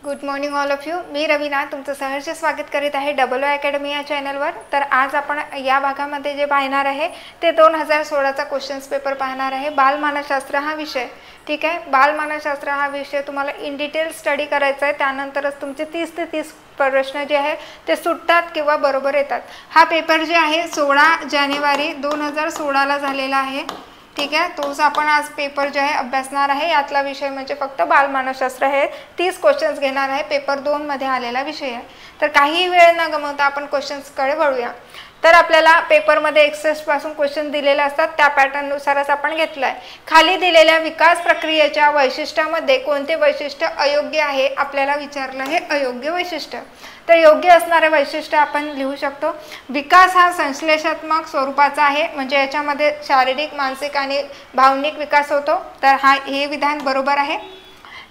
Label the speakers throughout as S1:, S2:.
S1: Good morning all of you. मी रवीना तुमचं सहर्ष स्वागत करीत आहे डबल ओ अकॅडमी या चॅनलवर. तर आज आपण या भागामध्ये जे पाहणार आहे ते 2016चा क्वेश्चन्स पेपर पाहणार आहे. बालमानसशास्त्र हा विषय. ठीक आहे, बालमानसशास्त्र हा विषय तुम्हाला इन डिटेल स्टडी करायचा आहे. त्यानंतरच तुमचे 30 ते 30 प्रश्न जे आहे ते सुटतात किंवा बरोबर येतात. हा पेपर जे आहे 16 जानेवारी 2016ला झालेला आहे. ठीक आहे, तोच आपण आज पेपर जो आहे अभ्यासणार आहे. यातला विषय म्हणजे फक्त बालमानसशास्त्र आहे. 30 क्वेश्चन्स घेणार आहे. पेपर 2 मध्ये आलेला विषय आहे. तर काही वेळ न गमावता आपण क्वेश्चन्सकडे वळूया. तर आपल्याला पेपरमध्ये एक्सरसाइज पासून क्वेश्चन दिलेले असतात, त्या पॅटर्ननुसारच आपण घेतला आहे. खाली दिलेल्या विकास प्रक्रियेच्या वैशिष्ट्यामध्ये कोणते वैशिष्ट्य अयोग्य आहे आपल्याला विचारलं आहे. अयोग्य वैशिष्ट्य. तर योग्य असणारे वैशिष्ट्य आपण लिहू शकतो. विकास हा संश्लेषात्मक स्वरूपाचा आहे, म्हणजे याच्यामध्ये शारीरिक, मानसिक आणि भावनिक विकास होतो. तर हे विधान बरोबर आहे.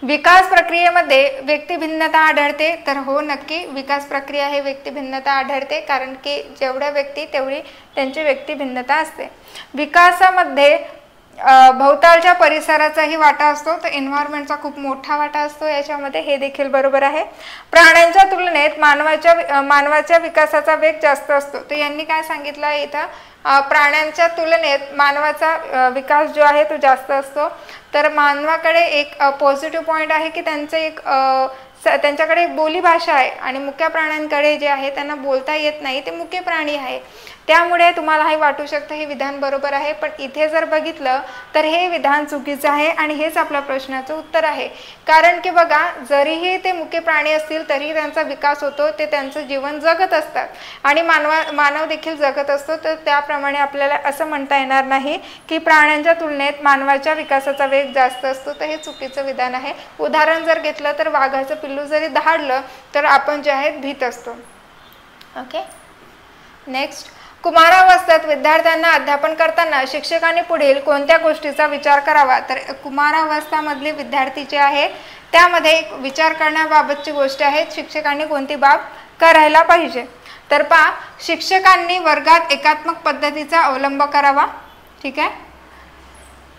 S1: विकास प्रक्रियेमध्ये व्यक्तिभिन्नता आढळते. तर हो, नक्की विकास प्रक्रिया हे व्यक्तिभिन्नता आढळते, कारण की जेवढ्या व्यक्ती तेवढी त्यांची व्यक्तिभिन्नता असते. विकासामध्ये भोवतालच्या परिसराचाही वाटा असतो. तर एन्व्हायरमेंटचा खूप मोठा वाटा असतो याच्यामध्ये. हे देखील बरोबर आहे. प्राण्यांच्या तुलनेत मानवाच्या विकासाचा वेग जास्त असतो. तर यांनी काय सांगितलं आहे इथं, प्राण्यांच्या तुलनेत मानवाचा विकास जो आहे तो जास्त असतो. तर मानवाकडे एक पॉझिटिव्ह पॉईंट आहे की त्यांच्याकडे एक बोली भाषा आहे, आणि मुक्या प्राण्यांकडे जे आहे त्यांना बोलता येत नाही, ते मुके प्राणी आहे. त्यामुळे तुम्हाला हे वाटू शकतं हे विधान बरोबर आहे, पण इथे जर बघितलं तर हे विधान चुकीचं आहे आणि हेच आपल्या प्रश्नाचं उत्तर आहे. कारण की बघा, जरीही ते मुके प्राणी असतील तरी त्यांचा विकास होतो, ते त्यांचं जीवन जगत असतात आणि मानव देखील जगत असतो. तर त्याप्रमाणे आपल्याला असं म्हणता येणार नाही की प्राण्यांच्या तुलनेत मानवाच्या विकासाचा वेग जास्त असतो. तर हे चुकीचं विधान आहे. उदाहरण जर घेतलं तर वाघाचं पिल्लू जरी दहाडलं तर आपण जे आहेत भीत असतो. Okay, next. कुमारावस्थेत विद्यार्थ्यांना अध्यापन करताना शिक्षकांनी पुढील कोणत्या गोष्टीचा विचार करावा. तर कुमारावस्थामधले विद्यार्थी जे आहे त्यामध्ये एक विचार करण्याबाबतची गोष्ट आहे, शिक्षकांनी कोणती बाब करायला पाहिजे. तर पहा, शिक्षकांनी वर्गात एकात्मक पद्धतीचा अवलंब करावा. ठीक आहे.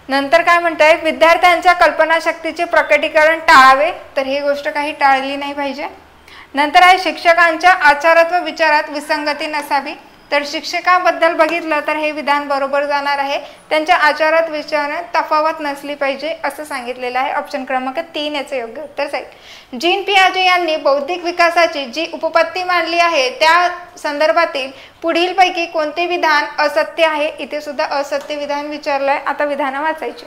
S1: नंतर काय म्हणताय, विद्यार्थ्यांच्या कल्पनाशक्तीचे प्रकटीकरण टाळावे. तर ही गोष्ट काही टाळली नाही पाहिजे. नंतर आहे, शिक्षकांच्या आचारात व विचारात विसंगती नसावी. तर शिक्षकाबद्दल बघितलं तर हे विधान बरोबर जाणार आहे. त्यांच्या आचारात विचारात तफावत नसली पाहिजे असं सांगितलेलं आहे. ऑप्शन क्रमांक 3 याचं योग्य उत्तर जाईल. जीन पियाजे यांनी बौद्धिक विकासाची जी उपपत्ती मांडली आहे त्या संदर्भातील पुढीलपैकी कोणते विधान असत्य आहे. इथे सुद्धा असत्य विधान विचारलंय. आता विधानं वाचायची.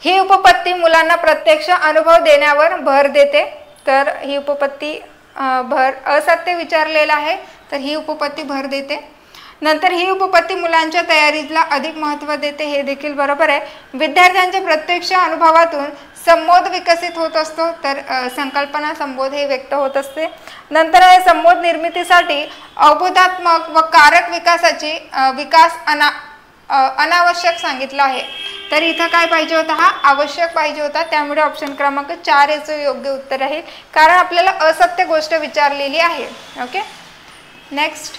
S1: ही उपपत्ती मुलांना प्रत्यक्ष अनुभव देण्यावर भर देते. तर ही उपपत्ती असत्य विचारलेलं आहे. तर ही उपपत्ती भर देते. नंतर ही उपपत्ती मुलांच्या तयारीला अधिक महत्त्व देते. हे देखील बरोबर आहे. विद्यार्थ्यांच्या प्रत्यक्ष अनुभवातून संबोध विकसित होत असतो. तर संकल्पना संबोध हे व्यक्त होत असते. नंतर आहे, संबोध निर्मितीसाठी अवबोधात्मक व कारक विकासाची विकास अनावश्यक सांगितलं आहे. तर इथं काय पाहिजे होता, हा आवश्यक पाहिजे होता. त्यामुळे ऑप्शन क्रमांक 4 याचं योग्य उत्तर आहे, कारण आपल्याला असत्य गोष्ट विचारलेली आहे. Okay, next.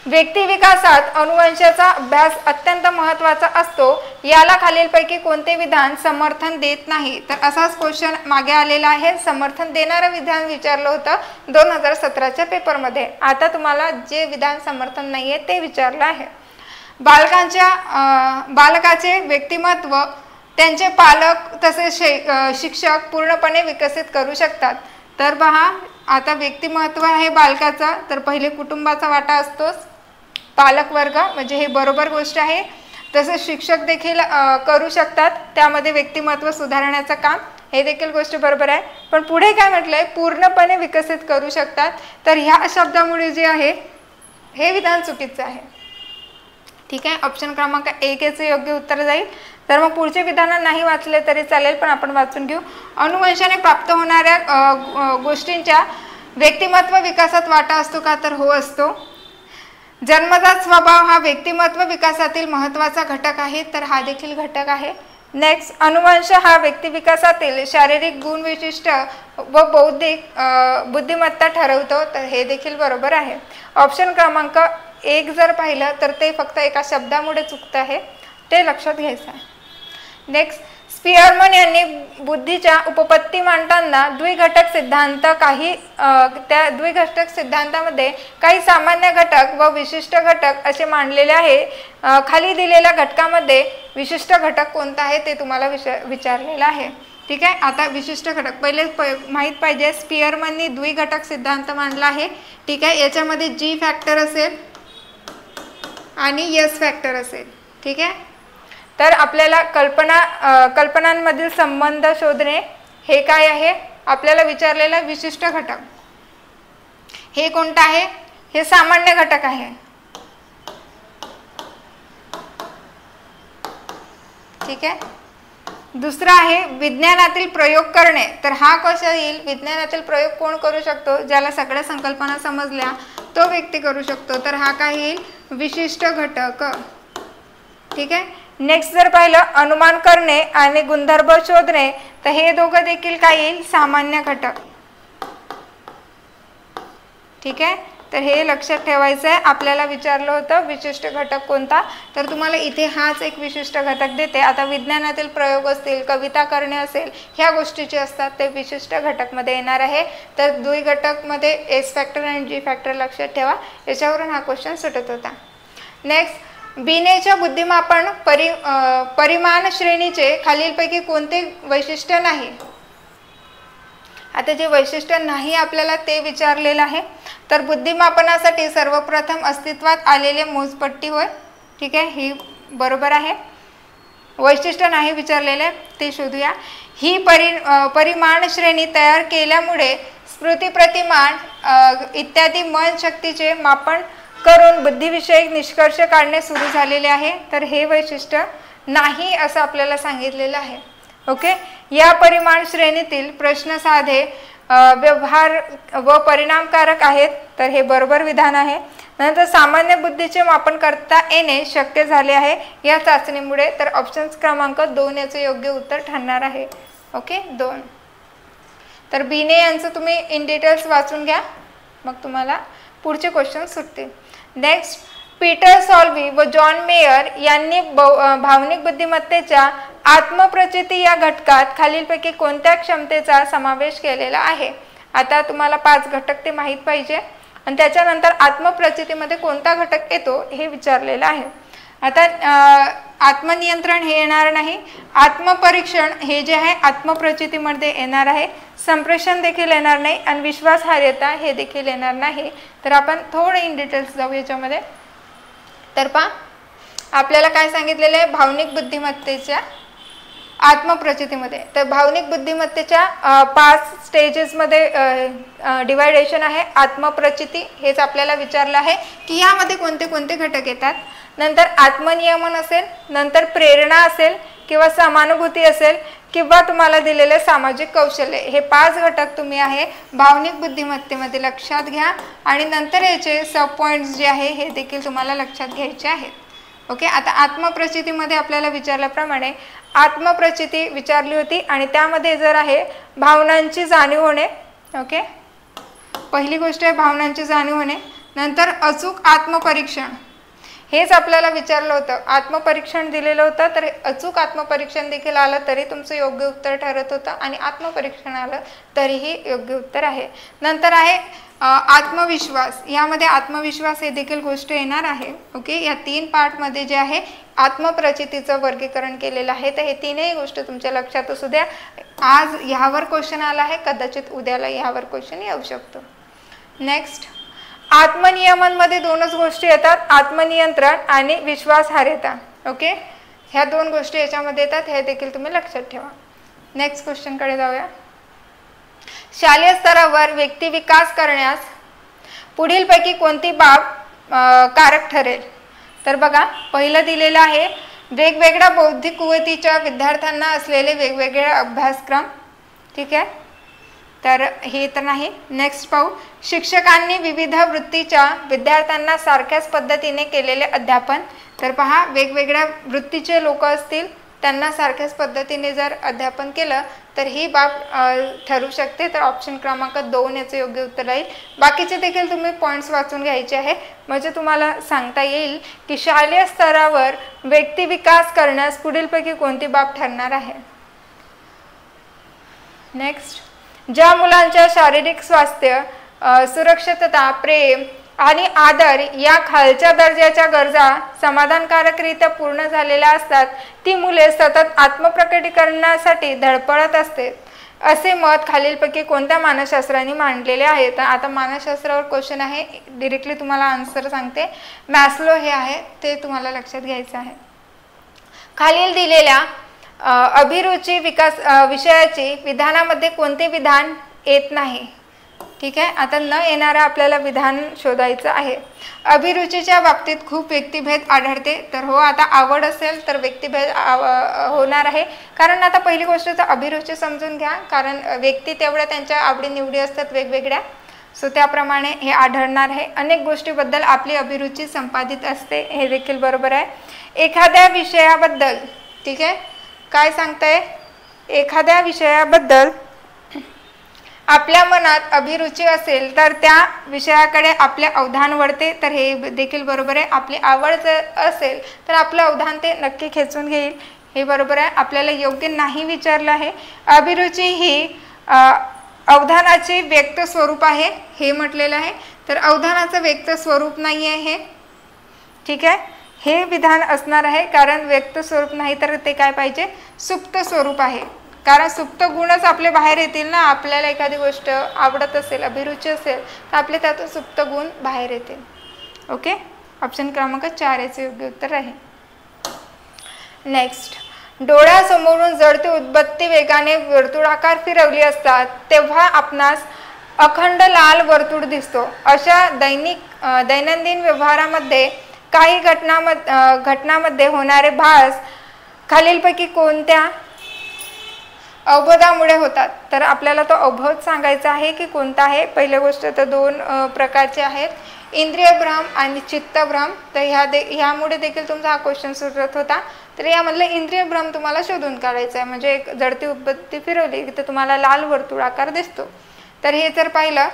S1: व्यक्ती विकासात अनुवंशाचा अभ्यास अत्यंत महत्त्वाचा असतो. याला खालीलपैकी कोणते विधान समर्थन देत नाही. तर असाच क्वेश्चन मागे आलेला आहे. समर्थन देणारं विधान विचारलं होतं 2017च्या पेपरमध्ये. आता तुम्हाला जे विधान समर्थन नाही आहे ते विचारलं आहे. बालकाचे व्यक्तिमत्व त्यांचे पालक तसेच शिक्षक पूर्णपणे विकसित करू शकतात. तर पहा, आता व्यक्तिमत्व आहे बालकाचा, तर पहिले कुटुंबाचा वाटा असतोच. पालक वर्ग म्हणजे हे बरोबर गोष्ट आहे. तसेच शिक्षक देखील करू शकतात त्यामध्ये व्यक्तिमत्व सुधारण्याचं काम. हे देखील गोष्ट बरोबर आहे. पण पुढे काय म्हटलंय, पूर्णपणे विकसित करू शकतात. तर ह्या शब्दामुळे जे आहे हे विधान चुकीचं आहे. ठीक आहे, ऑप्शन क्रमांक 1 याचं योग्य उत्तर जाईल. तर मग पुढचे विधान नाही वाचले तरी चालेल, पण आपण वाचून घेऊ. अनुवंशाने प्राप्त होणाऱ्या गोष्टींच्या व्यक्तिमत्व विकासात वाटा असतो का. तर हो, असतो. जन्मजात स्वभाव हा व्यक्तिमत्व विकासातील महत्त्वाचा घटक आहे. तर हा देखील घटक आहे. नेक्स्ट. अनुवंश हा व्यक्ती विकासातील शारीरिक गुण विशिष्ट व बौद्धिक बुद्धिमत्ता ठरवतो. तर हे देखील बरोबर आहे. ऑप्शन क्रमांक 1 जर पाहिलं तर ते फक्त एका शब्दामुळे चुकतं आहे, ते लक्षात घ्यायचं आहे. नेक्स्ट. स्पियरमन यांनी बुद्धीच्या उपपत्ती मांडताना द्विघटक सिद्धांत त्या द्विघटक सिद्धांतामध्ये काही सामान्य घटक व विशिष्ट घटक असे मांडलेले आहे. खाली दिलेल्या घटकामध्ये विशिष्ट घटक कोणता आहे ते तुम्हाला विचारलेलं आहे. ठीक आहे. आता विशिष्ट घटक पहिले माहीत पाहिजे. स्पियरमननी द्विघटक सिद्धांत मांडला आहे. ठीक आहे. याच्यामध्ये जी फॅक्टर असेल आणि एस फॅक्टर असेल. ठीक आहे. तर आपल्याला कल्पनांमधील संबंध शोधणे हे काय आहे, आपल्याला विचारलेला विशिष्ट घटक हे कोणता आहे, हे सामान्य घटक आहे. ठीक आहे. दुसरा आहे विज्ञानातील प्रयोग करणे. तर हा कसा येईल, विज्ञानातील प्रयोग कोण करू शकतो, ज्याला सगळ्या संकल्पना समजल्या तो व्यक्ती करू शकतो. तर हा काय येईल, विशिष्ट घटक. ठीक आहे. नेक्स्ट जर पाहिलं अनुमान करणे आणि गुणधर्म शोधणे, तर हे दोघं देखील काय येईल, सामान्य घटक. ठीक आहे. तर हे लक्षात ठेवायचं आहे. आपल्याला विचारलं होतं विशिष्ट घटक कोणता, तर तुम्हाला इथे हाच एक विशिष्ट घटक देते. आता विज्ञानातील प्रयोग असतील, कविता करणे असेल, ह्या गोष्टीचे असतात ते विशिष्ट घटकमध्ये येणार आहे. तर द्विघटकमध्ये एस फॅक्टर आणि जी फॅक्टर लक्षात ठेवा. याच्यावरून हा क्वेश्चन सुटत होता. नेक्स्ट, बिनेच्या बुद्धिमापन परिमाण श्रेणीचे खालीलपैकी कोणते वैशिष्ट्य नाही. आता जे वैशिष्ट्य नाही आपल्याला ते विचारलेलं आहे. तर बुद्धिमापनासाठी सर्वप्रथम अस्तित्वात आलेले मोजपट्टी होय. ठीक आहे, ही बरोबर आहे. वैशिष्ट्य नाही विचारलेले ते शोधूया. ही परिमाण श्रेणी तयार केल्यामुळे स्मृती, प्रतिमान इत्यादी मन शक्तीचे मापन करून बुद्धिविषयक निष्कर्ष काढणे सुरू झालेले आहे. तर हे वैशिष्ट्य नाही असं आपल्याला सांगितलेलं आहे. ओके. या परिमाण श्रेणीतील प्रश्न साधे, व्यवहार व परिणामकारक आहेत. तर हे बरोबर विधान आहे. नंतर सामान्य बुद्धीचे मापन करता येणे शक्य झाले आहे या चाचणीमुळे. तर ऑप्शन क्रमांक 2 याचे योग्य उत्तर ठरणार आहे. ओके, 2. तर बिने यांचं तुम्ही इन डिटेल्स वाचून घ्या, मग तुम्हाला पुढचे क्वेश्चन सुटतील. नेक्स्ट, पीटर सॉल्वी व जॉन मेयर यांनी भावनिक बुद्धिमत्तेच्या आत्मप्रचिती या घटकात खालीलपैकी कोणत्या क्षमतेचा समावेश केलेला आहे. आता तुम्हाला 5 घटक ते माहीत पाहिजे आणि त्याच्यानंतर आत्मप्रचितीमध्ये कोणता घटक येतो हे विचारलेलं आहे. आता आत्मनियंत्रण हे येणार नाही. आत्मपरीक्षण हे जे आहे आत्मप्रचितीमध्ये येणार आहे. संप्रेषण देखील येणार नाही आणि विश्वासार्हता हे देखील येणार नाही. तर आपण थोडे इन डिटेल्स जाऊ याच्यामध्ये. तर पहा, आपल्याला काय सांगितलेलं आहे भावनिक बुद्धिमत्तेच्या आत्मप्रचितीमध्ये. तर भावनिक बुद्धिमत्तेच्या 5 स्टेजेसमध्ये डिवायडेशन आहे. आत्मप्रचिती हेच आपल्याला विचारलं आहे की यामध्ये कोणते कोणते घटक येतात. नंतर आत्मनियमन असेल, नंतर प्रेरणा असेल किंवा समानुभूती असेल किंवा तुम्हाला दिलेले सामाजिक कौशल्य, हे 5 घटक तुम्ही आहे भावनिक बुद्धिमत्तेमध्ये लक्षात घ्या. आणि नंतर याचे सब पॉईंट्स जे आहे हे देखील तुम्हाला लक्षात घ्यायचे आहेत. ओके. आता आत्मप्रचितीमध्ये आपल्याला विचारल्याप्रमाणे आत्मप्रचिती विचारली होती आणि त्यामध्ये जर आहे भावनांची जाणीव होणे. ओके, पहिली गोष्ट आहे भावनांची जाणीव होणे. नंतर अचूक आत्मपरीक्षण, हेच आपल्याला विचारलं होतं. आत्मपरीक्षण दिलेलं होतं, तर अचूक आत्मपरीक्षण देखील आलं तरी तुमचं योग्य उत्तर ठरत होतं आणि आत्मपरीक्षण आलं तरीही योग्य उत्तर आहे. नंतर आहे आत्मविश्वास. यामध्ये आत्मविश्वास हे देखील गोष्ट येणार आहे. ओके. या 3 पार्टमध्ये जे आहे आत्मप्रचितीचं वर्गीकरण केलेलं आहे. तर हे 3ही गोष्ट तुमच्या लक्षात असू द्या. आज ह्यावर क्वेश्चन आला आहे, कदाचित उद्याला ह्यावर क्वेश्चन येऊ शकतो. नेक्स्ट, आत्मनियमनमध्ये 2च गोष्टी येतात, आत्मनियंत्रण आणि विश्वासार्हता. ओके, ह्या 2 गोष्टी याच्यामध्ये येतात, हे देखील तुम्ही लक्षात ठेवा. नेक्स्ट क्वेश्चनकडे जाऊया. शालेय स्तरावर व्यक्ती विकास करण्यास पुढीलपैकी कोणती बाब कारक ठरेल. तर बघा, पहिलं दिलेलं आहे वेगवेगळ्या बौद्धिक कुवतीच्या विद्यार्थ्यांना असलेले वेगवेगळे अभ्यासक्रम. ठीक आहे, तर हे तर नाही. नेक्स्ट पाहू, शिक्षकांनी विविध वृत्तीच्या विद्यार्थ्यांना सारख्याच पद्धतीने केलेले अध्यापन. तर पहा, वेगवेगळ्या वृत्तीचे लोक असतील त्यांना सारख्याच पद्धतीने जर अध्यापन केलं तर ही बाब ठरू शकते. तर ऑप्शन क्रमांक 2 याचे योग्य उत्तर राहील. बाकीचे देखील तुम्ही पॉईंट्स वाचून घ्यायचे आहे, म्हणजे तुम्हाला सांगता येईल की शालेय स्तरावर व्यक्ती विकास करण्यास पुढीलपैकी कोणती बाब ठरणार आहे. नेक्स्ट, ज्या मुलांच्या शारीरिक स्वास्थ्य, सुरक्षितता, प्रेम आणि आदर या खालच्या दर्जाच्या गरजा समाधानकारकरित्या पूर्ण झालेल्या असतात ती मुले सतत आत्मप्रकटीकरणासाठी धडपडत असते, असे मत खालीलपैकी कोणत्या मानसशास्त्राने मांडलेले आहे? तर आता मानसशास्त्रावर क्वेश्चन आहे, डिरेक्टली तुम्हाला आन्सर सांगते. मॅस्लो हे आहे, ते तुम्हाला लक्षात घ्यायचं आहे. खालील दिलेल्या अभिरुची विकास विषयाची विधानामध्ये कोणते विधान येत नाही? ठीक आहे, आता न येणारा आपल्याला विधान शोधायचं आहे. अभिरुचीच्या बाबतीत खूप व्यक्तिभेद आढळते. तर हो, आता आवड असेल तर व्यक्तिभेद होणार आहे. कारण आता पहिली गोष्ट तर अभिरुची समजून घ्या, कारण व्यक्ती तेवढ्या त्यांच्या आवडीनिवडी असतात वेगवेगळ्या, सो त्याप्रमाणे हे आढळणार आहे. अनेक गोष्टीबद्दल आपली अभिरुची संपादित असते, हे देखील बरोबर आहे. एखाद्या विषयाबद्दल, ठीक आहे, काय सांगताय? एखाद्या विषयाबद्दल आपल्या मनात अभिरुची असेल तर त्या विषयाकडे आपले अवधान वळते, तर हे देखील बरोबर आहे. आपली आवड जर असेल तर आपलं अवधान ते नक्की खेचून घेईल, हे बरोबर आहे. आपल्याला योग्य नाही विचारलं आहे. अभिरुची ही अवधानाचे व्यक्त स्वरूप आहे, हे म्हटलेलं आहे. तर अवधानाचं व्यक्त स्वरूप नाही आहे हे, ठीक आहे, हे विधान असणार आहे. कारण व्यक्त स्वरूप नाही तर ते काय पाहिजे? सुप्त स्वरूप आहे. कारण सुप्त गुणच आपले बाहेर येतील ना. आपल्याला एखादी गोष्ट आवडत असेल, अभिरुची असेल तर आपले त्यातून सुप्त गुण बाहेर येतील. ओके, ऑप्शन क्रमांक 4 याचे योग्य उत्तर आहे. नेक्स्ट, डोळ्यासमोरून जडती उदबत्ती वेगाने वर्तुळाकार फिरवली असतात तेव्हा आपणास अखंड लाल वर्तुळ दिसतो. अशा दैनंदिन व्यवहारामध्ये काही घटनामध्ये होणारे भास खालीलपैकी कोणत्या अवबोधामुळे होतात? तर आपल्याला तो अवबोध सांगायचा आहे की कोणता आहे. पहिली गोष्ट तर 2 प्रकारचे आहेत, इंद्रियभ्रम आणि चित्तभ्रम. तर ह्यामुळे देखील तुमचा हा क्वेश्चन सुटत होता. तर यामधलं इंद्रियभ्रम तुम्हाला शोधून काढायचं आहे. म्हणजे एक जडती उदबत्ती फिरवली की तुम्हाला लाल वर्तुळाकार दिसतो. तर हे जर पाहिलं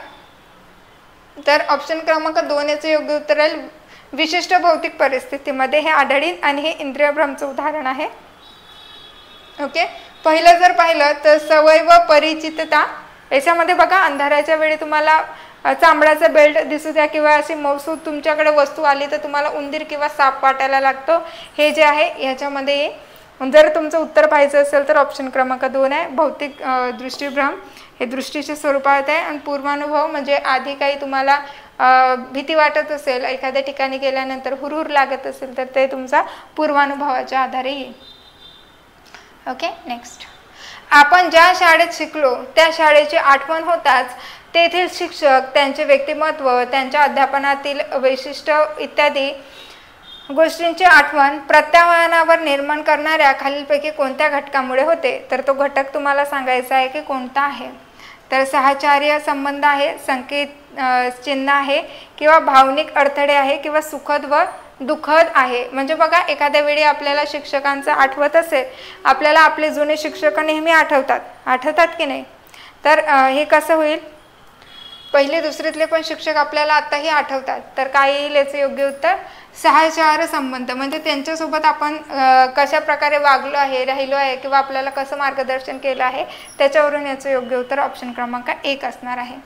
S1: तर ऑप्शन क्रमांक 2 याचे योग्य उत्तर राहील. विशिष्ट भौतिक परिस्थितीमध्ये हे आढळीन आणि हे इंद्रियभ्रमचं उदाहरण आहे. ओके, पहिलं जर पाहिलं तर सवय व परिचितता. याच्यामध्ये बघा, अंधाराच्या वेळी तुम्हाला चांबड्याचा बेल्ट दिसू द्या किंवा अशी मौसूद तुमच्याकडे वस्तू आली तर तुम्हाला उंदीर किंवा साप वाटायला लागतो. हे जे आहे ह्याच्यामध्ये जर तुमचं उत्तर पाहायचं असेल तर ऑप्शन क्रमांक 2 आहे. भौतिक दृष्टीभ्रम हे दृष्टीच्या स्वरूपात आहे. आणि पूर्वानुभव म्हणजे आधी काही तुम्हाला भीती वाटत असेल, एखाद्या ठिकाणी गेल्यानंतर हुरहुर लागत असेल तर ते तुमचा पूर्वानुभवाच्या आधारे येईल. ओके, नेक्स्ट, आपण ज्या शाळेत शिकलो त्या शाळेची आठवण होताच तेथील शिक्षक, त्यांचे व्यक्तिमत्व, त्यांच्या अध्यापनातील वैशिष्ट्य इत्यादी गोष्टींची आठवण प्रत्याव्हानावर निर्माण करणाऱ्या खालीलपैकी कोणत्या घटकामुळे होते? तर तो घटक तुम्हाला सांगायचा आहे की कोणता आहे. तर साहचर्य संबंध आहे, संकेत चिन्ह आहे, किंवा भावनिक अडथळे आहे, किंवा सुखद व दुःखद आहे. म्हणजे बघा, एखाद्या वेळी आपल्याला शिक्षकांचं आठवत असेल, आपल्याला आपले जुने शिक्षक नेहमी आठवतात की नाही? तर हे कसं होईल? पहिले दुसरीतले पण शिक्षक आपल्याला आताही आठवतात. तर काय येईल याचं योग्य उत्तर? साहचर्य संबंध. म्हणजे त्यांच्यासोबत आपण कशा प्रकारे वागलो आहे, राहिलो आहे, किंवा आपल्याला कसं मार्गदर्शन केलं आहे त्याच्यावरून याचं योग्य उत्तर ऑप्शन क्रमांक 1 असणार आहे.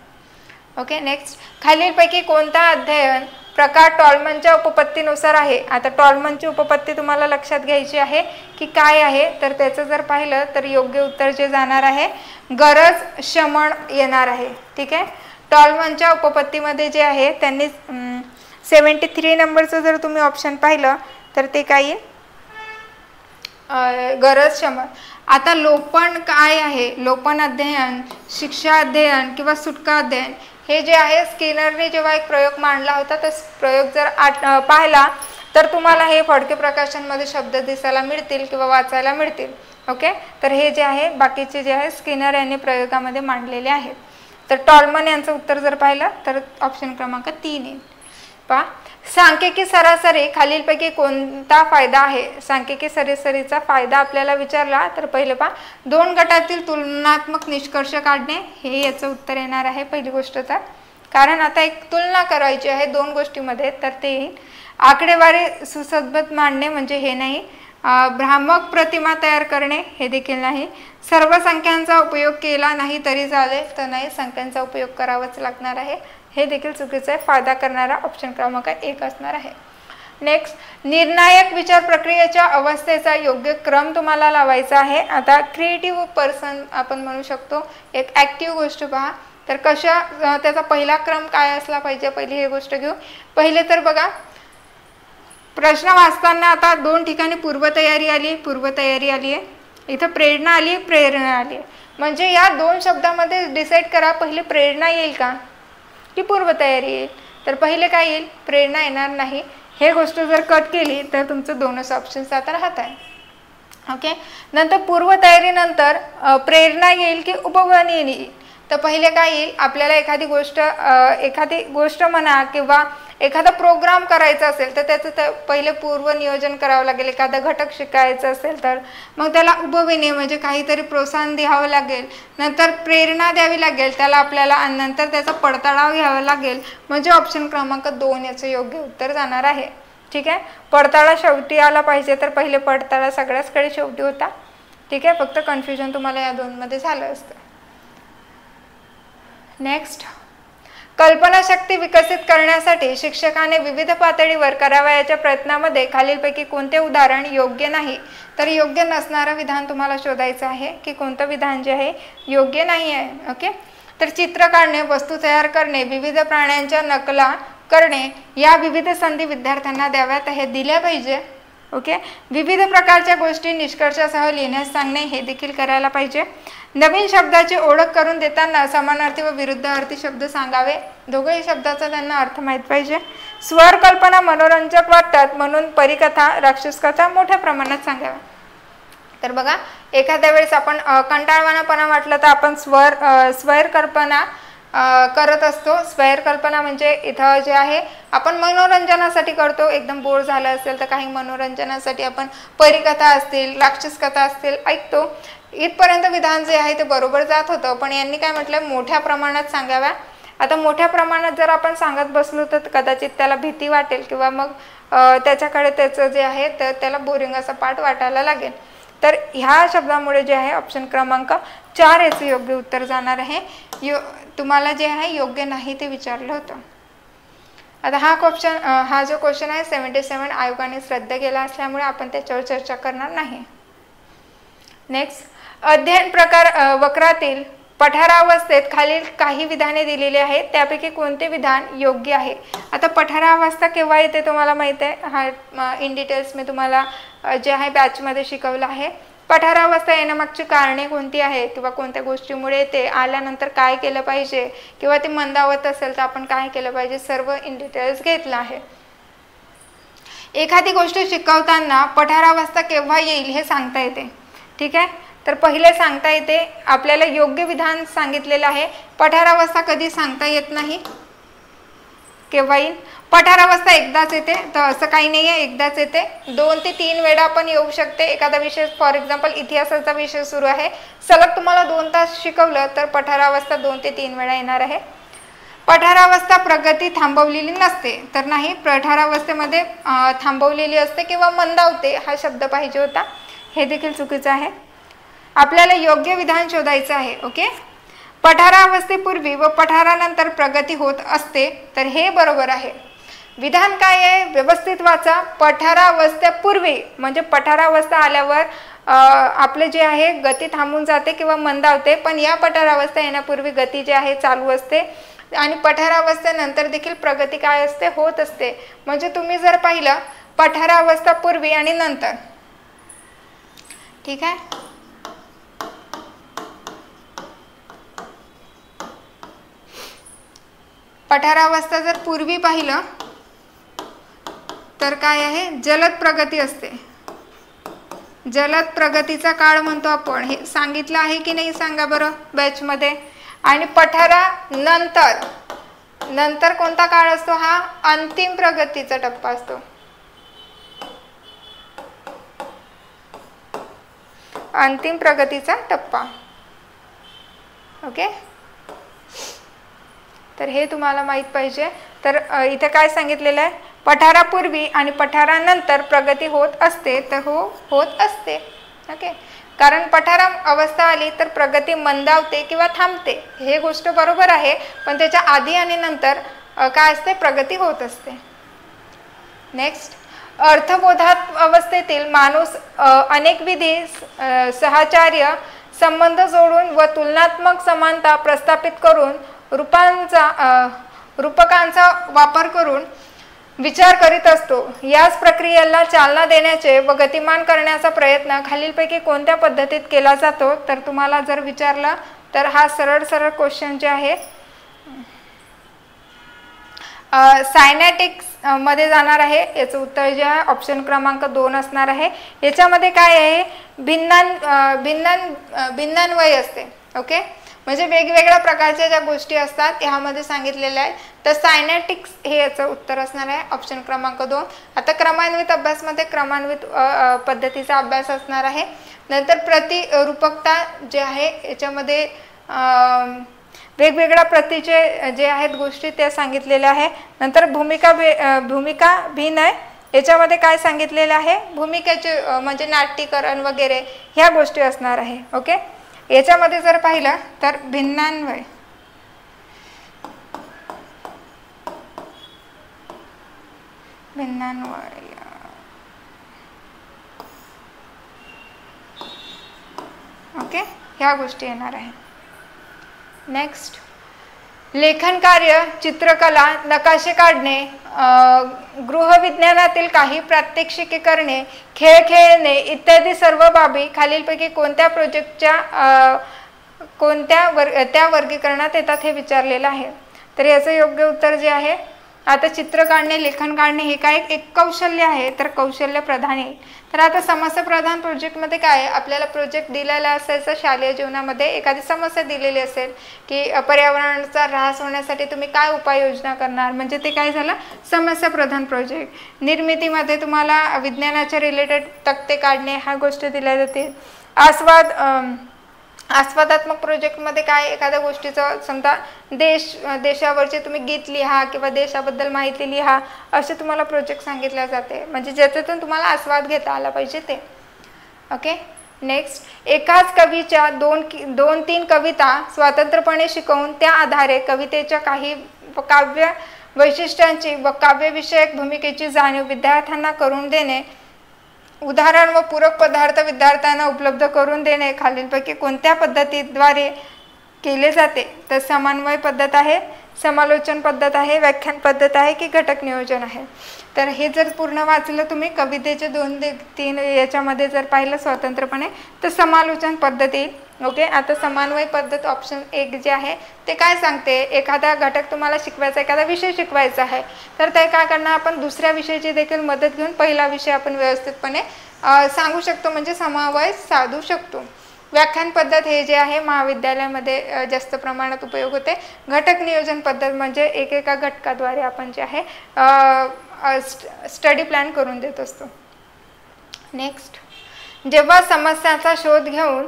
S1: ओके, नेक्स्ट, खालीलपैकी कोणता अध्ययन प्रकार टॉलमनच्या उपपत्तीनुसार आहे? आता टॉलमनची उपपत्ती तुम्हाला लक्षात घ्यायची आहे की काय आहे. तर त्याचं जर पाहिलं तर योग्य उत्तर जे जाणार आहे गरज शमन येणार आहे. ठीक आहे, टॉलमनच्या उपपत्तीमध्ये जे आहे त्यांनी 73 नंबरचं जर तुम्ही ऑप्शन पाहिलं तर ते काय आहे? गरज शमन. आता लोपन काय आहे? लोपन अध्ययन, शिक्षा अध्ययन किंवा सुटका अध्ययन हे जे आहे, स्किनरने जेव्हा एक प्रयोग मांडला होता तर प्रयोग जर पाहिला तर तुम्हाला हे फडके प्रकाशनमध्ये शब्द दिसायला मिळतील किंवा वाचायला मिळतील. ओके, तर हे जे आहे बाकीचे जे आहे स्किनर यांनी प्रयोगामध्ये मांडलेले आहेत. तर टॉलमन यांचं उत्तर जर पाहिलं तर ऑप्शन क्रमांक 3 येईल. पहा, सांख्यिकी सरासरी खालीलपैकी कोणता फायदा आहे? सांख्यिकी सरासरीचा फायदा आपल्याला विचारला तर पहिलं पहा, 2 गटातील तुलनात्मक निष्कर्ष काढणे, हे याचं उत्तर येणार आहे पहिली गोष्ट. तर कारण आता एक तुलना करायची आहे 2 गोष्टीमध्ये तर ते येईल. आकडेवारी सुसंबद्ध मांडणे म्हणजे हे नाही, भ्रामक प्रतिमा तयार करणे हे देखील नाही. सर्व संख्यांचा उपयोग केला नाही तरी चालेल, तर नाही, संख्यांचा उपयोग करावाच लागणार आहे, हे देखील चुकीचं आहे. फायदा करणारा ऑप्शन क्रमांक 1 असणार आहे. नेक्स्ट, निर्णायक विचार प्रक्रियेच्या अवस्थेचा योग्य क्रम तुम्हाला लावायचा आहे. आता क्रिएटिव्ह पर्सन आपण म्हणू शकतो, एक ॲक्टिव्ह गोष्ट पहा. तर कशा त्याचा पहिला क्रम काय असला पाहिजे, पहिली ही गोष्ट घेऊ. पहिले तर बघा, प्रश्न वाचताना आता 2 ठिकाणी पूर्वतयारी आली आहे, इथं प्रेरणा आली आहे. म्हणजे या 2 शब्दामध्ये डिसाईड करा, पहिले प्रेरणा येईल का की पूर्वतयारी येईल. तर पहिले काय येईल, प्रेरणा येणार नाही. हे गोष्ट जर कट केली तर तुमचं 2च ऑप्शन्स आता राहत आहे. ओके, नंतर पूर्वतयारीनंतर प्रेरणा येईल की उपगमन येईल. तर पहिले काय येईल, आपल्याला एखादी गोष्ट म्हणा किंवा एखादा प्रोग्राम करायचा असेल तर त्याचं पहिले पूर्व नियोजन करावं लागेल. एखादा घटक शिकायचं असेल तर मग त्याला उभविणे म्हणजे काहीतरी प्रोत्साहन द्यावं लागेल, नंतर प्रेरणा द्यावी लागेल त्याला आपल्याला, आणि नंतर त्याचा पडताळाव घ्यावा लागेल. म्हणजे ऑप्शन क्रमांक 2 याचं योग्य उत्तर जाणार आहे. ठीक आहे, पडताळा शेवटी आला पाहिजे, तर पहिले पडताळा सगळ्याचकडे शेवटी होता. ठीक आहे, फक्त कन्फ्युजन तुम्हाला या 2मध्ये झालं असतं. नेक्स्ट, कल्पनाशक्ती विकसित करण्यासाठी शिक्षकाने विविध पातळीवर करावयाच्या प्रयत्नामध्ये खालीलपैकी कोणते उदाहरण योग्य नाही. तर योग्य नसणारं विधान तुम्हाला शोधायचं आहे की कोणतं विधान जे आहे योग्य नाही आहे. ओके, तर चित्र काढणे, वस्तू तयार करणे, विविध प्राण्यांच्या नकला करणे, या विविध संधी विद्यार्थ्यांना द्याव्यात, हे दिल्या पाहिजे. ओके, विविध प्रकारच्या गोष्टी निष्कर्षासह लिहिण्यास सांगणे, हे देखील करायला पाहिजे. नवीन शब्दाची ओळख करून देताना समानार्थी व विरुद्धार्थी शब्द सांगावे, दोघेही शब्दाचा त्यांना अर्थ माहीत पाहिजे. स्वर कल्पना मनोरंजक वाटतात म्हणून परिकथा, राक्षसकथा मोठ्या प्रमाणात सांगाव्या. तर बघा, एखाद्या वेळेस आपण कंटाळवाणापणा वाटलं तर आपण स्वैर कल्पना करत असतो. स्वैर कल्पना म्हणजे इथं जे आहे आपण मनोरंजनासाठी करतो. एकदम बोर झालं असेल तर काही मनोरंजनासाठी आपण परिकथा असतील, राक्षसकथा असतील ऐकतो. इथपर्यंत विधान जे आहे ते बरोबर जात होतं, पण यांनी काय म्हटलं, मोठ्या प्रमाणात सांगाव्या. आता मोठ्या प्रमाणात जर आपण सांगत बसलो तर कदाचित त्याला भीती वाटेल किंवा मग त्याच्याकडे त्याचं जे आहे तर त्याला बोरिंग असा पाठ वाटायला लागेल. तर ह्या शब्दामुळे जे आहे ऑप्शन क्रमांक 4 याचं योग्य उत्तर जाणार आहे. तुम्हाला जे आहे योग्य नाही ते विचारलं होतं. आता हा जो क्वेश्चन आहे 77 आयोगाने रद्द केला असल्यामुळे आपण त्याच्यावर चर्चा करणार नाही. नेक्स्ट, अध्ययन प्रकार वक्रातील पठारावस्थेत खालील काही विधाने दिलेली आहेत, त्यापैकी कोणते विधान योग्य आहे. आता पठारावस्था केव्हा येते तुम्हाला माहिती आहे, हा इन डिटेल्स मी तुम्हाला जे आहे बॅचमध्ये शिकवलं आहे. पठारावस्था येण्यामागची कारणे कोणती आहेत किंवा कोणत्या गोष्टीमुळे येते, आल्यानंतर काय केलं पाहिजे किंवा ती मंदावत असेल तर आपण काय केलं पाहिजे, सर्व इन डिटेल्स घेतलं आहे. एखादी गोष्ट शिकवताना पठारावस्था केव्हा येईल हे सांगता येते. ठीक आहे, तर पहिले सांगता येते, आपल्याला योग्य विधान सांगितलेलं आहे. पठारावस्था कधी सांगता येत नाही, केव्हा येईल. पठारावस्था एकदाच येते, तर असं काही नाही आहे, एकदाच येते. 2 ते 3 वेळा पण येऊ शकते. एखादा विषय फॉर एक्झाम्पल इतिहासाचा विषय सुरू आहे, सलग तुम्हाला 2 तास शिकवलं तर पठारावस्था 2 ते 3 वेळा येणार आहे. पठारावस्था प्रगती थांबवलेली नसते, तर नाही, पठारावस्थेमध्ये थांबवलेली असते किंवा मंदावते हा शब्द पाहिजे होता, हे देखील चुकीचं आहे. आपल्याला योग्य विधान शोधायचं आहे. ओके, पठारावस्थेपूर्वी व पठारानंतर प्रगती होत असते, तर हे बरोबर आहे. विधान काय आहे, व्यवस्थित वाचा. पठारावस्थेपूर्वी म्हणजे पठारावस्था आल्यावर आपले जे आहे गती थांबून जाते किंवा मंदावते, पण या पठारावस्था येण्यापूर्वी गती जी आहे चालू असते आणि पठारावस्थेनंतर देखील प्रगती काय असते, होत असते. म्हणजे तुम्ही जर पाहिलं पठारावस्था पूर्वी आणि नंतर, ठीक आहे, पठारावस्था जर पूर्वी पाहिलं तर काय आहे, जलद प्रगती असते. जलद प्रगतीचा काळ म्हणतो आपण, हे सांगितलं आहे की नाही सांगा बरं बॅचमध्ये. आणि नंतर कोणता काळ असतो, हा अंतिम प्रगतीचा टप्पा असतो. अंतिम प्रगतीचा टप्पा. ओके, तर हे तुम्हाला माहीत पाहिजे. तर इथे काय सांगितलेलं आहे, पठारापूर्वी आणि पठारानंतर प्रगती होत असते, तर होत असते. ओके, कारण पठारा अवस्था आली तर प्रगती मंदावते किंवा थांबते, हे गोष्ट बरोबर आहे. पण त्याच्या आधी आणि नंतर काय असते, प्रगती होत असते. नेक्स्ट, अर्थबोधात अवस्थेतील माणूस अनेक विधी सहचार्य संबंध जोडून व तुलनात्मक समानता प्रस्थापित करून रूपकांचा वापर करून विचार करीत असतो. याच प्रक्रियेला चालना देण्याचे व गतिमान करण्याचा प्रयत्न खालीलपैकी कोणत्या पद्धतीत केला जातो. तर तुम्हाला जर विचारला तर हा सरळ क्वेश्चन जे आहे सायनॅटिक्स मध्ये जाणार आहे. याचं उत्तर जे आहे ऑप्शन क्रमांक 2 असणार आहे. याच्यामध्ये काय आहे, भिन्नान्वय असते. ओके, म्हणजे वेगवेगळ्या प्रकारच्या ज्या गोष्टी असतात ह्यामध्ये सांगितलेल्या आहेत. तर सायनॅटिक्स हे याचं उत्तर असणार आहे ऑप्शन क्रमांक 2. आता क्रमान्वित अभ्यासमध्ये क्रमान्वित पद्धतीचा अभ्यास असणार आहे. नंतर प्रतिरूपकता जे आहे याच्यामध्ये वेगवेगळ्या प्रतीचे जे आहेत गोष्टी त्या सांगितलेल्या आहे. नंतर भूमिका भिनय याच्यामध्ये काय सांगितलेलं आहे, भूमिकेचे म्हणजे नाट्यकरण वगैरे ह्या गोष्टी असणार आहे. ओके, याच्यामध्ये जर पाहिलं तर भिन्नान्वय ओके, ह्या गोष्टी येणार आहे. नेक्स्ट, लेखन कार्य, चित्रकला, नकाशे काढणे, गृहविज्ञानातील काही प्रात्यक्षिके करणे, खेळ खेळणे इत्यादी सर्व बाबी खालीलपैकी कोणत्या प्रोजेक्टच्या त्या वर्गीकरणात येतात हे विचारलेलं आहे. तर याचं योग्य उत्तर जे आहे, आता चित्र काढणे, लेखन काढणे हे काय एक कौशल्य आहे, तर कौशल्य प्रधान येईल. तर आता समस्या प्रधान प्रोजेक्टमध्ये काय आहे, आपल्याला प्रोजेक्ट दिलेला असायचा शालेय जीवनामध्ये, एखादी समस्या दिलेली असेल की पर्यावरणाचा ऱ्हास होण्यासाठी तुम्ही काय उपाययोजना करणार, म्हणजे ते काय झालं, समस्या प्रधान प्रोजेक्ट. निर्मितीमध्ये तुम्हाला विज्ञानाच्या रिलेटेड तक्ते काढणे ह्या गोष्टी दिल्या जातील. आस्वादात्मक प्रोजेक्टमध्ये काय, एखाद्या गोष्टीचं समजा देशावरचे तुम्ही गीत लिहा किंवा देशाबद्दल माहिती लिहा, असे तुम्हाला प्रोजेक्ट सांगितले जाते, म्हणजे ज्याच्यातून तुम्हाला आस्वाद घेता आला पाहिजे ते. ओके, नेक्स्ट, एकाच कवीच्या 2-3 कविता स्वतंत्रपणे शिकवून त्या आधारे कवितेच्या काही काव्य वैशिष्ट्यांची व काव्यविषयक भूमिकेची जाणीव विद्यार्थ्यांना करून देणे, उदाहरण व पूरक पदार्थ विद्यार्थ्यांना उपलब्ध करून देणे खालीलपैकी कोणत्या पद्धतीद्वारे केले जाते. तर समन्वय पद्धत आहे, समालोचन पद्धत आहे, व्याख्यान पद्धत आहे की घटक नियोजन आहे. तर हे जर पूर्ण वाचलं तुम्ही कवितेचे 2-3 याच्यामध्ये जर पाहिलं स्वतंत्रपणे तर समालोचन पद्धत येईल. ओके, आता समन्वय पद्धत ऑप्शन 1 जे आहे ते काय सांगते, एखादा घटक तुम्हाला शिकवायचा, एखादा विषय शिकवायचा आहे, तर ते काय करणार, आपण दुसऱ्या विषयाची देखील मदत घेऊन पहिला विषय आपण व्यवस्थितपणे सांगू शकतो, म्हणजे समन्वय साधू शकतो. व्याख्यान पद्धत हे जे आहे महाविद्यालयामध्ये जास्त प्रमाणात उपयोग होते. घटक नियोजन पद्धत म्हणजे एकेका घटकाद्वारे आपण जे आहे स्टडी प्लॅन करून देत असतो. नेक्स्ट, जेव्हा समस्याचा शोध घेऊन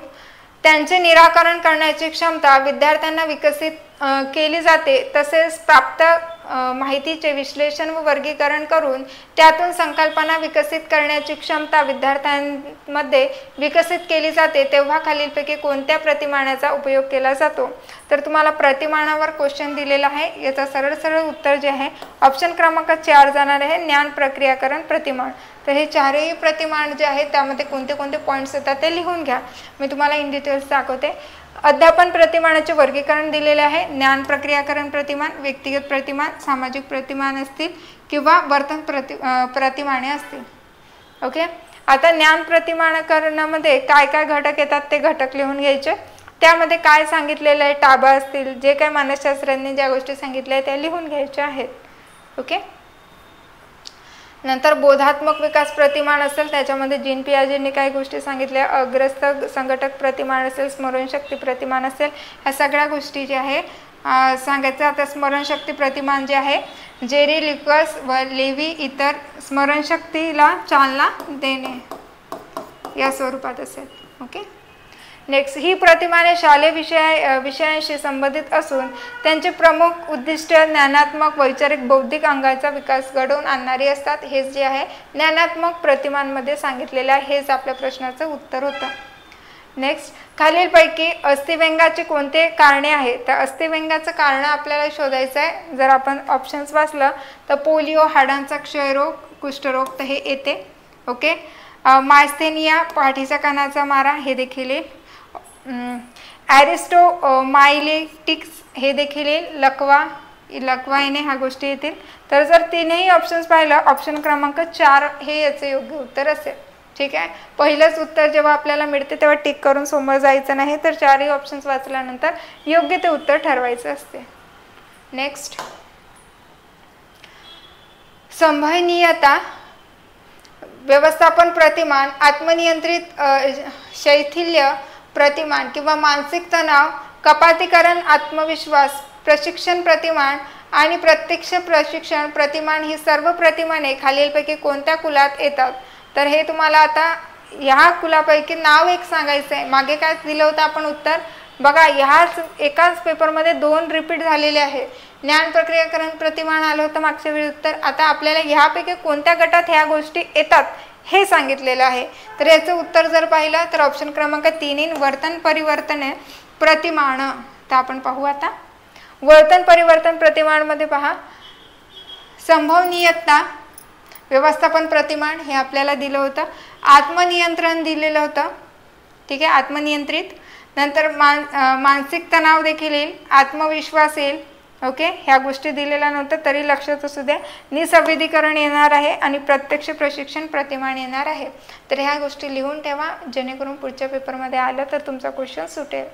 S1: त्यांचे निराकरण करण्याची क्षमता विद्यार्थ्यांना विकसित केली जाते, तसेच प्राप्त माहितीचे विश्लेषण व वर्गीकरण करून त्यातून संकल्पना विकसित करण्याची क्षमता विद्यार्थ्यांमध्ये विकसित केली जाते, तेव्हा खालीलपैकी कोणत्या प्रतिमानाचा उपयोग केला जातो. तर तुम्हाला प्रतिमानावर क्वेश्चन दिलेला आहे, याचा सरळ उत्तर जे आहे ऑप्शन क्रमांक 4 जाणार आहे, ज्ञान प्रक्रियाकरण प्रतिमान. तर हे चारही प्रतिमान जे आहेत त्यामध्ये कोणते कोणते पॉईंट्स येतात ते लिहून घ्या, मी तुम्हाला इन डिटेल्स दाखवते. अध्यापन प्रतिमानाचे वर्गीकरण दिलेले आहे, ज्ञान प्रक्रियाकरण प्रतिमान, व्यक्तिगत प्रतिमान, सामाजिक प्रतिमान असतील किंवा वर्तन प्रतिमाने असतील. ओके, आता ज्ञान प्रतिमानकरणामध्ये काय काय घटक येतात ते घटक लिहून घ्यायचे. त्यामध्ये काय सांगितलेलं आहे, टाबा असतील, जे काय मानसशास्त्रज्ञांनी ज्या गोष्टी सांगितल्या आहेत त्या लिहून घ्यायच्या आहेत. ओके, नंतर बोधात्मक विकास प्रतिमान असेल, त्याच्यामध्ये जीन पियाजेंनी काही गोष्टी सांगितल्या, अग्रस्त संघटक प्रतिमान असेल, स्मरणशक्ती प्रतिमान असेल, ह्या सगळ्या गोष्टी ज्या आहे सांगायचं. आता स्मरणशक्ती प्रतिमान जे आहे जेरी लिकस व लेव्ही इतर स्मरणशक्तीला चालना देणे या स्वरूपात असेल. ओके, नेक्स्ट, ही प्रतिमाने शालेय विषयांशी संबंधित असून त्यांचे प्रमुख उद्दिष्ट ज्ञानात्मक, वैचारिक, बौद्धिक अंगाचा विकास घडवून आणणारी असतात. हेच जे आहे ज्ञानात्मक प्रतिमांमध्ये सांगितलेले आहे. हेच आपल्या प्रश्नाचं उत्तर होतं. नेक्स्ट, खालीलपैकी अस्थिव्यंगाचे कोणते कारणे आहे? तर अस्थिव्यंगाचं कारण आपल्याला शोधायचं आहे. जर आपण ऑप्शन्स वाचलं तर पोलिओ, हाडांचा क्षयरोग, कुष्ठरोग तर हे येते. ओके. मायस्थेनिया, पाठीचा कानाचा मारा हे देखील येईल. ॲरिस्टोमायलेटिक्स हे देखील येईल. लकवा येणे ह्या गोष्टी येतील. तर जर तीनही ऑप्शन्स पाहिलं, ऑप्शन क्रमांक 4 हे याचे योग्य उत्तर असेल. ठीक आहे. पहिलंच उत्तर जेव्हा आपल्याला मिळते तेव्हा टिक करून समोर जायचं नाही, तर 4ही ऑप्शन्स वाचल्यानंतर योग्य ते उत्तर ठरवायचं असते. नेक्स्ट, संभवनीयता व्यवस्थापन प्रतिमान, आत्मनियंत्रित शैथिल्य प्रतिमान किंवा मानसिक तणाव, कपातीकरण आत्मविश्वास प्रशिक्षण प्रतिमान आणि प्रत्यक्ष प्रशिक्षण प्रतिमान ही सर्व प्रतिमाने खालीलपैकी कोणत्या कुलात येतात? तर हे तुम्हाला आता ह्या कुलापैकी नाव एक सांगायचं आहे. मागे काय दिलं होतं आपण उत्तर बघा, ह्याच एकाच पेपरमध्ये 2 रिपीट झालेले आहे. ज्ञान प्रक्रियाकरण प्रतिमान आलं होतं मागच्या वेळी उत्तर. आता आपल्याला ह्यापैकी कोणत्या गटात ह्या गोष्टी येतात हे सांगितलेलं आहे. तर याचं उत्तर जर पाहिलं तर ऑप्शन क्रमांक 3 वर्तन परिवर्तन प्रतिमान. तर आपण पाहू आता वर्तन परिवर्तन प्रतिमानमध्ये पहा, संभवनीयता व्यवस्थापन प्रतिमान हे आपल्याला दिलं होतं. आत्मनियंत्रण दिलेलं होतं. ठीक आहे, आत्मनियंत्रित. नंतर मानसिक तणाव देखील येईल, आत्मविश्वास येईल. ओके, ह्या गोष्टी दिलेल्या नव्हत्या तरी लक्षात असू द्या. निसंवेदीकरण येणार आहे आणि प्रत्यक्ष प्रशिक्षण प्रतिमान येणार आहे. तर ह्या गोष्टी लिहून ठेवा, जेणेकरून पुढच्या पेपरमध्ये आलं तर तुमचा क्वेश्चन सुटेल.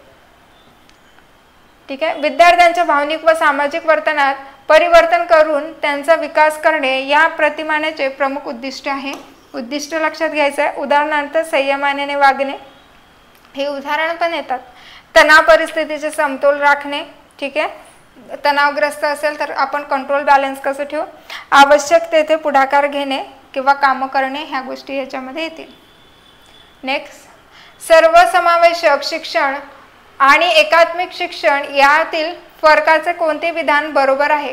S1: ठीक आहे. विद्यार्थ्यांच्या भावनिक व सामाजिक वर्तनात परिवर्तन करून त्यांचा विकास करणे या प्रतिमानाचे प्रमुख उद्दिष्ट आहे. उद्दिष्ट लक्षात घ्यायचं आहे. उदाहरणार्थ संयमाने वागणे हे उदाहरण पण येतात. तणाव परिस्थितीचे समतोल राखणे. ठीक आहे, तणावग्रस्त असेल तर आपण कंट्रोल बॅलन्स कसं ठेवू, आवश्यक तेथे पुढाकार घेणे किंवा कामं करणे ह्या गोष्टी याच्यामध्ये येतील. नेक्स्ट, सर्वसमावेशक शिक्षण आणि एकात्मिक शिक्षण यातील फरकाचे कोणते विधान बरोबर आहे?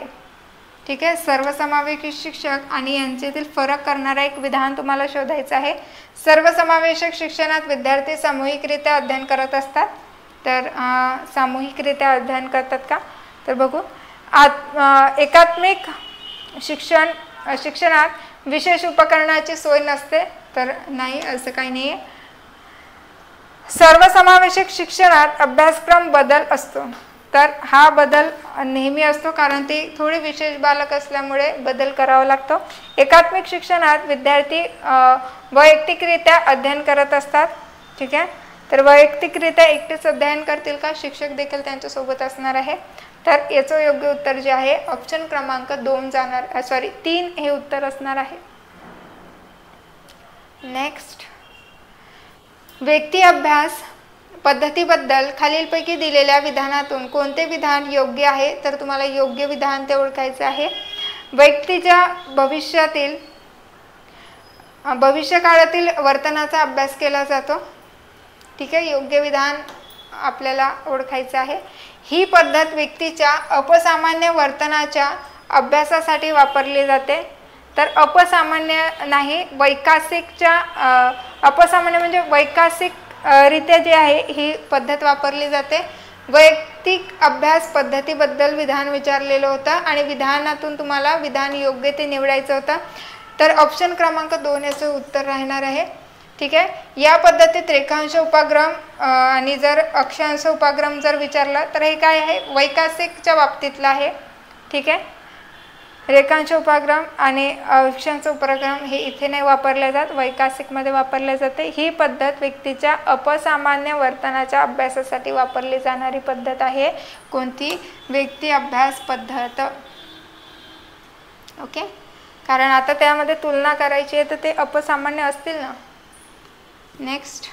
S1: ठीक आहे, सर्वसमावेशक शिक्षक आणि यांच्यातील फरक करणारा एक विधान तुम्हाला शोधायचं आहे. सर्वसमावेशक शिक्षणात विद्यार्थी सामूहिकरित्या अध्ययन करत असतात. तर सामूहिकरित्या अध्ययन करतात का? तर बघू. एकात्मिक शिक्षणात विशेष उपकरणाची सोय नसते. तर नाही, असं काही नाही आहे. सर्वसमावेशक शिक्षणात अभ्यासक्रम बदल असतो. तर हा बदल नेहमी असतो, कारण ते थोडे विशेष बालक असल्यामुळे बदल करावा लागतो. एकात्मिक शिक्षणात विद्यार्थी वैयक्तिकरित्या अध्ययन करत असतात. ठीक आहे, तर वैयक्तिकरित्या एकटेच अध्ययन करतील का? शिक्षक देखील त्यांच्यासोबत असणार आहे. तर याचं योग्य उत्तर जे आहे ऑप्शन क्रमांक 3 हे उत्तर असणार आहे. नेक्स्ट, व्यक्ती अभ्यास पद्धतीबद्दल खालीलपैकी दिलेल्या विधानातून कोणते विधान योग्य आहे? तर तुम्हाला योग्य विधान ते ओळखायचे आहे. व्यक्तीच्या भविष्यकाळातील वर्तनाचा अभ्यास केला जातो. ठीक आहे, योग्य विधान आपल्याला ओळखायचं आहे. ही पद्धत व्यक्तीच्या अपसामान्य वर्तनाच्या अभ्यासासाठी वापरली जाते. तर अपसामान्य नाही, वैकासिकच्या अपसामान्य म्हणजे वैकासिक रित्या जे आहे ही पद्धत वापरली जाते. वैयक्तिक अभ्यास पद्धतीबद्दल विधान विचारलेलं होतं आणि विधानातून तुम्हाला विधान योग्य ते निवडायचं होतं. तर ऑप्शन क्रमांक 2 याचं उत्तर राहणार आहे. ठीक आहे, या पद्धतीत रेखांश उपक्रम आणि जर अक्षांश उपक्रम जर विचारला तर हे काय आहे? वैकासिकच्या बाबतीतलं आहे. ठीक आहे, रेखांश उपक्रम आणि अक्षांश उपक्रम हे इथे नाही वापरले जात, वैकासिकमध्ये वापरले जाते. ही पद्धत व्यक्तीच्या अपसामान्य वर्तनाच्या अभ्यासासाठी वापरली जाणारी पद्धत आहे. कोणती? व्यक्ती अभ्यास पद्धत. ओके, कारण आता त्यामध्ये तुलना करायची आहे तर ते अपसामान्य असतील ना. नेक्स्ट,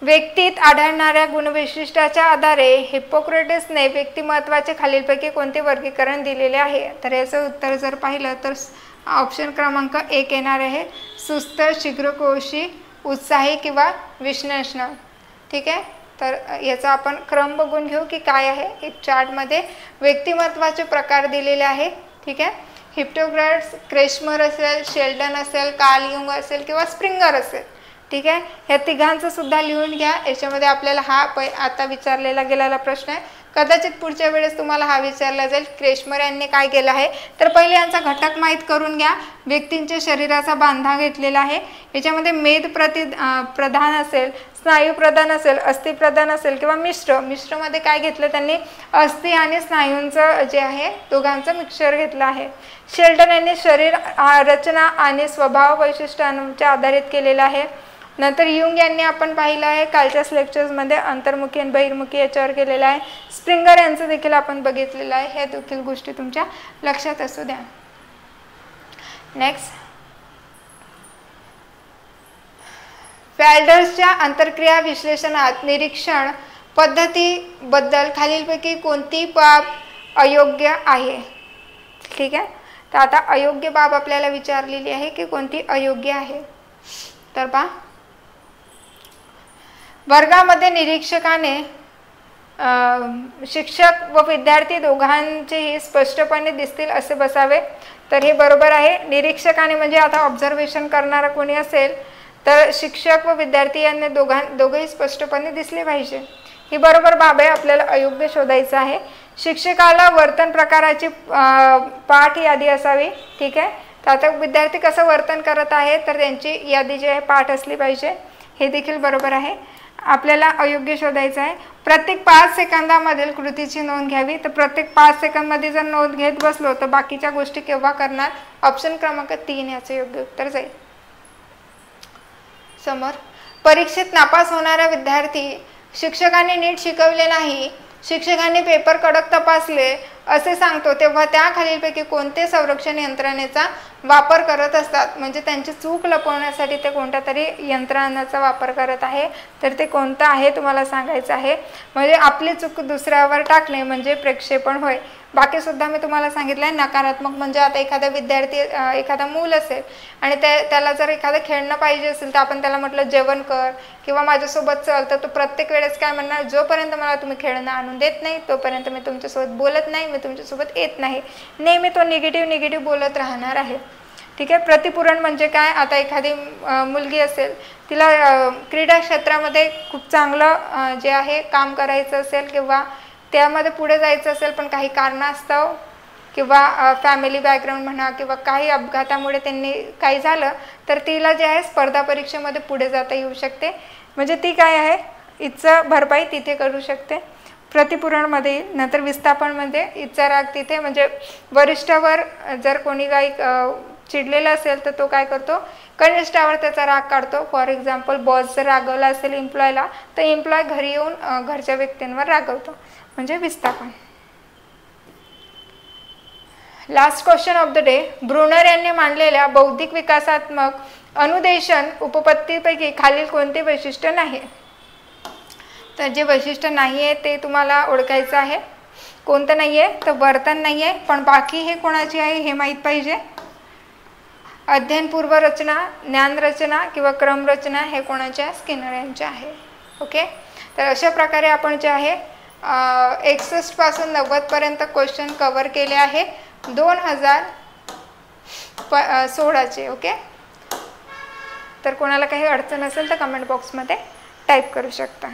S1: व्यक्तीत आढळणाऱ्या गुणवैशिष्ट्याच्या आधारे हिप्पोक्रेटिसने व्यक्तिमत्वाचे खालीलपैकी कोणते वर्गीकरण दिलेले आहे? तर याचं उत्तर जर पाहिलं तर ऑप्शन क्रमांक 1 येणार आहे. सुस्त, शीघ्रकोशी, उत्साही किंवा विश्लेषण. ठीक आहे. तर याचा आपण क्रम बघून घेऊ की काय आहे. एक चार्टमध्ये व्यक्तिमत्वाचे प्रकार दिलेले आहे. ठीक आहे. हिप्पोक्रेट्स, क्रेशमर असेल, शेल्डन असेल, कार्ल युंग असेल किंवा स्प्रिंगर असेल. ठीक आहे. ह्या तिघांचं सुद्धा लिहून घ्या. याच्यामध्ये आपल्याला हा आता विचारलेला गेलेला प्रश्न आहे. कदाचित पुढच्या वेळेस तुम्हाला हा विचारला जाईल. क्रेशमर यांनी काय केलं आहे, तर पहिले यांचा घटक माहीत करून घ्या. व्यक्तींच्या शरीराचा बांधा घेतलेला आहे. याच्यामध्ये मेद प्रधान असेल, स्नायू प्रधान असेल, अस्थि प्रधान असेल किंवा मिश्रमध्ये काय घेतलं त्यांनी, अस्थि आणि स्नायूंचं जे आहे दोघांचं मिक्सचर घेतलं आहे. शेल्डन यांनी शरीर रचना आणि स्वभाव वैशिष्ट्यांच्या आधारित केलेलं आहे. नंतर युंग यांनी आपण पाहिलं आहे कालच्याच लेक्चर्समध्ये अंतर्मुखी आणि बहिर्मुखी याच्यावर केलेलं आहे. स्प्रिंगर यांचं देखील आपण बघितलेलं आहे. हे देखील गोष्टी तुमच्या लक्षात असू द्या. नेक्स्ट, फॅल्डर्सच्या आंतरक्रिया विश्लेषणात निरीक्षण पद्धतीबद्दल खालीलपैकी कोणती बाब अयोग्य आहे. ठीक आहे. तर आता अयोग्य बाब आपल्याला विचारलेली आहे की कोणती अयोग्य आहे. तर पहा, वर्गामध्ये निरीक्षकाने शिक्षक व विद्यार्थी दोघांचेही स्पष्टपणे दिसतील असे बसावे. तर हे बरोबर आहे. निरीक्षकाने म्हणजे आता ऑब्झर्वेशन करणारा कोणी असेल तर शिक्षक व विद्यार्थी यांनी दोघेही स्पष्टपणे दिसले पाहिजे. ही बरोबर बाब आहे. आपल्याला अयोग्य शोधायचं आहे. शिक्षकाला वर्तन प्रकाराची पाठ यादी असावी. ठीक आहे. तर आता विद्यार्थी कसं वर्तन करत आहे तर त्यांची यादी जी आहे पाठ असली पाहिजे. हे देखील बरोबर आहे. आपल्याला अयोग्य शोधायचं आहे. प्रत्येक 5 सेकंदामधील कृतीची नोंद घ्यावी. तर प्रत्येक 5 सेकंदमध्ये जर नोंद घेत बसलो तर बाकीच्या गोष्टी केव्हा करणार. ऑप्शन क्रमांक 3 याचं योग्य उत्तर जाईल. समोर, परीक्षेत नापास होणारा विद्यार्थी शिक्षकांनी नीट शिकवले नाही, शिक्षकांनी पेपर कडक तपासले असे सांगतो तेव्हा त्या खालीलपैकी कोणते संरक्षण यंत्रणेचा वापर करत असतात. म्हणजे त्यांची चूक लपवण्यासाठी ते कोणत्या तरी यंत्रणाचा वापर करत आहे. तर ते कोणतं आहे तुम्हाला सांगायचं आहे. म्हणजे आपली चूक दुसऱ्यावर टाकणे म्हणजे प्रक्षेपण होय. बाकी सुद्धा मी तुम्हाला सांगितलं आहे. नकारात्मक म्हणजे आता एखादा विद्यार्थी एखादा मूल असेल आणि त्याला जर एखादं खेळणं पाहिजे असेल तर आपण त्याला म्हटलं जेवण कर किंवा माझ्यासोबत चल, तर तो प्रत्येक वेळेस काय म्हणणार, जोपर्यंत मला तुम्ही खेळणं आणून देत नाही तोपर्यंत मी तुमच्यासोबत बोलत नाही, मी तुमच्यासोबत येत नाही. नेहमी तो निगेटिव्ह बोलत राहणार आहे. ठीक आहे. प्रतिपूरण म्हणजे काय, आता एखादी मुलगी असेल तिला क्रीडा क्षेत्रामध्ये खूप चांगलं जे आहे काम करायचं असेल किंवा त्यामध्ये पुढे जायचं असेल पण काही कारणास्तव किंवा फॅमिली बॅकग्राऊंड म्हणा किंवा काही अपघातामुळे त्यांनी काही झालं तर तिला जे आहे स्पर्धा परीक्षेमध्ये पुढे जाता येऊ शकते. म्हणजे ती काय आहे इच्छा भरपाई तिथे करू शकते. प्रतिपूरणमध्ये. नंतर विस्थापनमध्ये इच्छा राग तिथे म्हणजे वरिष्ठावर जर कोणी काही चिडलेला असेल तर तो काय करतो, कनिष्ठावर त्याचा राग काढतो. फॉर एक्झाम्पल बॉस जर रागवला असेल एम्प्लॉयला तर एम्प्लॉय घरी येऊन घरच्या व्यक्तींवर रागवतो म्हणजे विस्थापन. Last question of the day. Bruner यांनी मांडलेल्या बौद्धिक विकासात्मक अनुदेशन उपपत्तीपैकी खालील कोणते वैशिष्ट्य नाही. तर जे वैशिष्ट्य नाही आहे ते तुम्हाला ओळखायचं आहे. कोणतं नाही आहे तर वर्तन नाही आहे, पण बाकी हे कोणाची आहे हे माहीत पाहिजे. अध्ययनपूर्व रचना, ज्ञानरचना किंवा क्रमरचना हे कोणाच्या, स्किनर यांच्या आहे. ओके. तर अशा प्रकारे आपण जे आहे 61 पासून 90 पर्यंत क्वेश्चन कव्हर केले आहे 2016चे. ओके. तर कोणाला काही अडचण असेल तर कमेंट बॉक्समध्ये टाईप करू शकता.